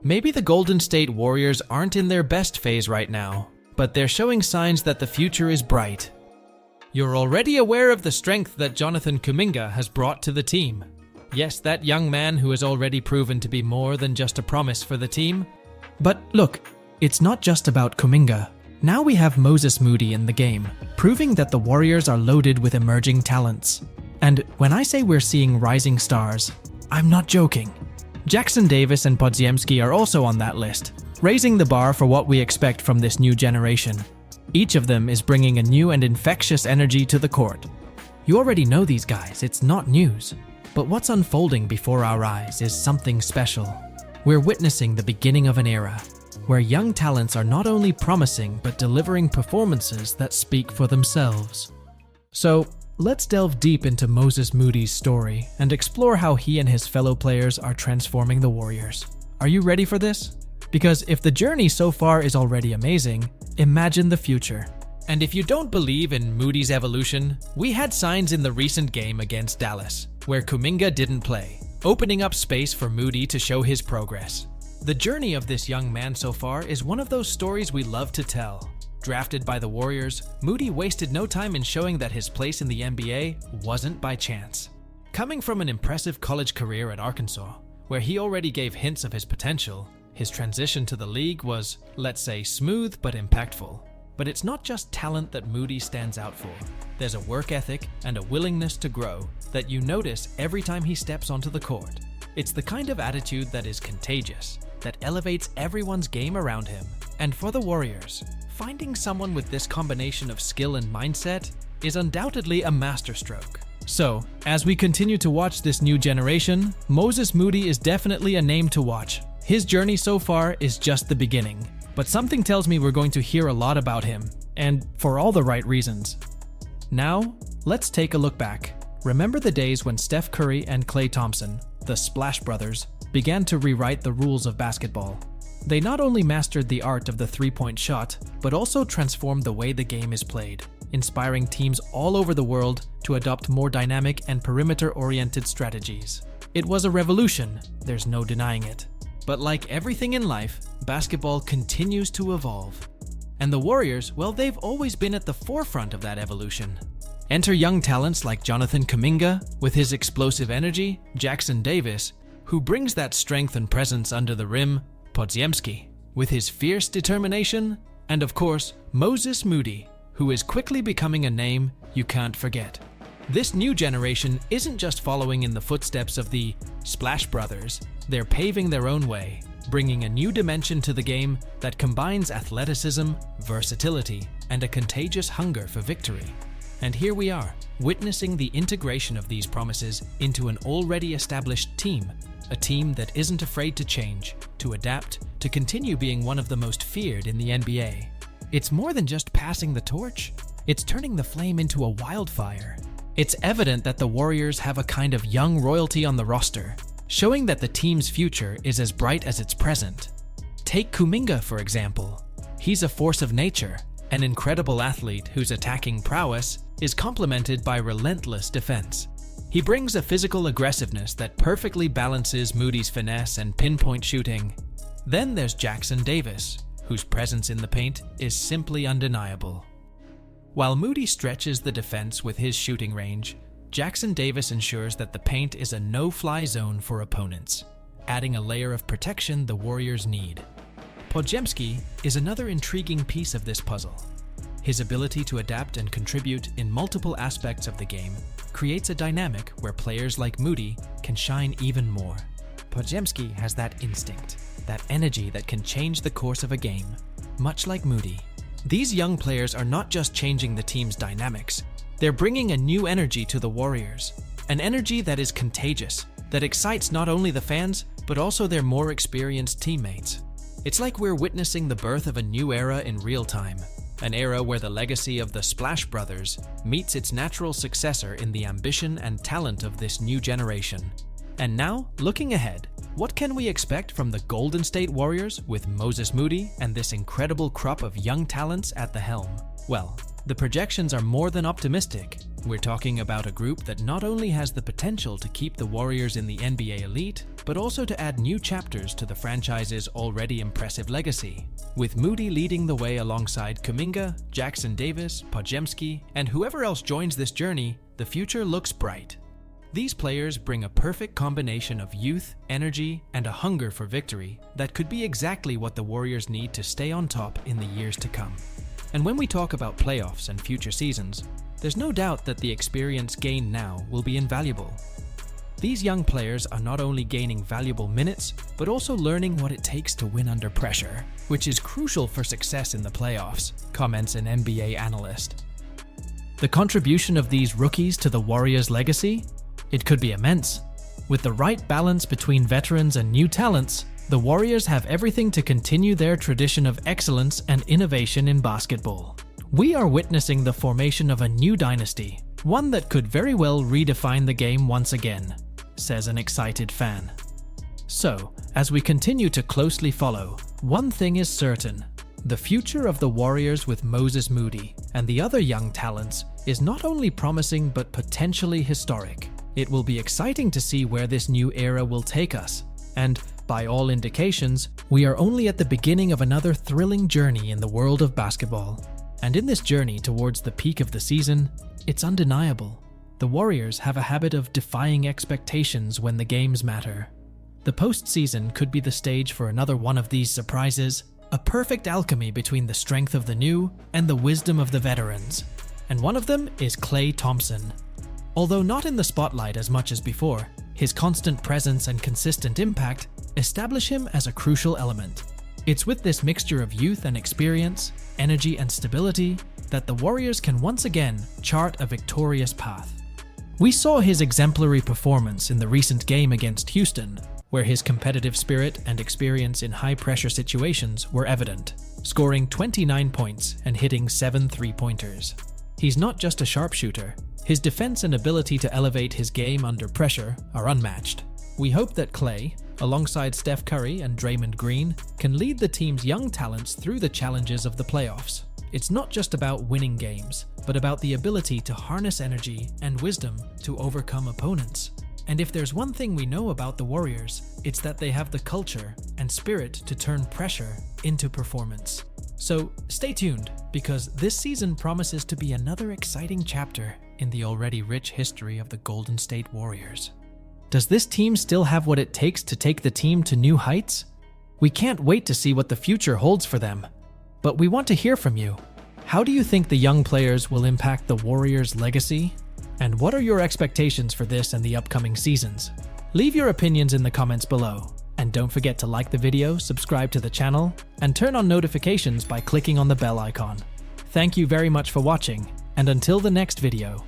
Maybe the Golden State Warriors aren't in their best phase right now, but they're showing signs that the future is bright. You're already aware of the strength that Jonathan Kuminga has brought to the team. Yes, that young man who has already proven to be more than just a promise for the team. But look, it's not just about Kuminga. Now we have Moses Moody in the game, proving that the Warriors are loaded with emerging talents. And when I say we're seeing rising stars, I'm not joking. Jackson Davis and Podziemski are also on that list, raising the bar for what we expect from this new generation. Each of them is bringing a new and infectious energy to the court. You already know these guys, it's not news. But what's unfolding before our eyes is something special. We're witnessing the beginning of an era, where young talents are not only promising but delivering performances that speak for themselves. So, let's delve deep into Moses Moody's story and explore how he and his fellow players are transforming the Warriors. Are you ready for this? Because if the journey so far is already amazing, imagine the future. And if you don't believe in Moody's evolution, we had signs in the recent game against Dallas, where Kuminga didn't play, opening up space for Moody to show his progress. The journey of this young man so far is one of those stories we love to tell. Drafted by the Warriors, Moody wasted no time in showing that his place in the NBA wasn't by chance. Coming from an impressive college career at Arkansas, where he already gave hints of his potential, his transition to the league was, let's say, smooth but impactful. But it's not just talent that Moody stands out for. There's a work ethic and a willingness to grow that you notice every time he steps onto the court. It's the kind of attitude that is contagious, that elevates everyone's game around him. And for the Warriors, finding someone with this combination of skill and mindset is undoubtedly a masterstroke. So, as we continue to watch this new generation, Moses Moody is definitely a name to watch. His journey so far is just the beginning. But something tells me we're going to hear a lot about him, and for all the right reasons. Now, let's take a look back. Remember the days when Steph Curry and Klay Thompson, the Splash Brothers, began to rewrite the rules of basketball. They not only mastered the art of the three-point shot, but also transformed the way the game is played, inspiring teams all over the world to adopt more dynamic and perimeter-oriented strategies. It was a revolution, there's no denying it. But like everything in life, basketball continues to evolve. And the Warriors, well, they've always been at the forefront of that evolution. Enter young talents like Jonathan Kuminga, with his explosive energy, Jackson Davis, who brings that strength and presence under the rim, Podziemski, with his fierce determination, and of course, Moses Moody, who is quickly becoming a name you can't forget. This new generation isn't just following in the footsteps of the Splash Brothers, they're paving their own way, bringing a new dimension to the game that combines athleticism, versatility, and a contagious hunger for victory. And here we are, witnessing the integration of these promises into an already established team, a team that isn't afraid to change, to adapt, to continue being one of the most feared in the NBA. It's more than just passing the torch, it's turning the flame into a wildfire. It's evident that the Warriors have a kind of young royalty on the roster, showing that the team's future is as bright as its present. Take Kuminga, for example. He's a force of nature, an incredible athlete whose attacking prowess is complemented by relentless defense. He brings a physical aggressiveness that perfectly balances Moody's finesse and pinpoint shooting. Then there's Jackson Davis, whose presence in the paint is simply undeniable. While Moody stretches the defense with his shooting range, Jackson Davis ensures that the paint is a no-fly zone for opponents, adding a layer of protection the Warriors need. Podziemski is another intriguing piece of this puzzle. His ability to adapt and contribute in multiple aspects of the game creates a dynamic where players like Moody can shine even more. Podziemski has that instinct, that energy that can change the course of a game, much like Moody. These young players are not just changing the team's dynamics, they're bringing a new energy to the Warriors, an energy that is contagious, that excites not only the fans, but also their more experienced teammates. It's like we're witnessing the birth of a new era in real time, an era where the legacy of the Splash Brothers meets its natural successor in the ambition and talent of this new generation. And now, looking ahead, what can we expect from the Golden State Warriors with Moses Moody and this incredible crop of young talents at the helm? Well, The projections are more than optimistic. We're talking about a group that not only has the potential to keep the Warriors in the NBA elite, but also to add new chapters to the franchise's already impressive legacy. With Moody leading the way alongside Kuminga, Jackson Davis, Podziemski, and whoever else joins this journey, the future looks bright. These players bring a perfect combination of youth, energy, and a hunger for victory that could be exactly what the Warriors need to stay on top in the years to come. And when we talk about playoffs and future seasons, there's no doubt that the experience gained now will be invaluable. These young players are not only gaining valuable minutes, but also learning what it takes to win under pressure, which is crucial for success in the playoffs, comments an NBA analyst. The contribution of these rookies to the Warriors' legacy? It could be immense. With the right balance between veterans and new talents, the Warriors have everything to continue their tradition of excellence and innovation in basketball. We are witnessing the formation of a new dynasty, one that could very well redefine the game once again, says an excited fan. So, as we continue to closely follow, one thing is certain. The future of the Warriors with Moses Moody and the other young talents is not only promising but potentially historic. It will be exciting to see where this new era will take us, and by all indications, we are only at the beginning of another thrilling journey in the world of basketball. And in this journey towards the peak of the season, it's undeniable. The Warriors have a habit of defying expectations when the games matter. The postseason could be the stage for another one of these surprises, a perfect alchemy between the strength of the new and the wisdom of the veterans. And one of them is Klay Thompson. Although not in the spotlight as much as before, his constant presence and consistent impact establish him as a crucial element. It's with this mixture of youth and experience, energy and stability, that the Warriors can once again chart a victorious path. We saw his exemplary performance in the recent game against Houston, where his competitive spirit and experience in high-pressure situations were evident, scoring 29 points and hitting 7 three-pointers. He's not just a sharpshooter. His defense and ability to elevate his game under pressure are unmatched. We hope that Klay, alongside Steph Curry and Draymond Green, can lead the team's young talents through the challenges of the playoffs. It's not just about winning games, but about the ability to harness energy and wisdom to overcome opponents. And if there's one thing we know about the Warriors, it's that they have the culture and spirit to turn pressure into performance. So stay tuned, because this season promises to be another exciting chapter in the already rich history of the Golden State Warriors. Does this team still have what it takes to take the team to new heights? We can't wait to see what the future holds for them. But we want to hear from you. How do you think the young players will impact the Warriors' legacy? And what are your expectations for this and the upcoming seasons? Leave your opinions in the comments below. And don't forget to like the video, subscribe to the channel, and turn on notifications by clicking on the bell icon. Thank you very much for watching, and until the next video,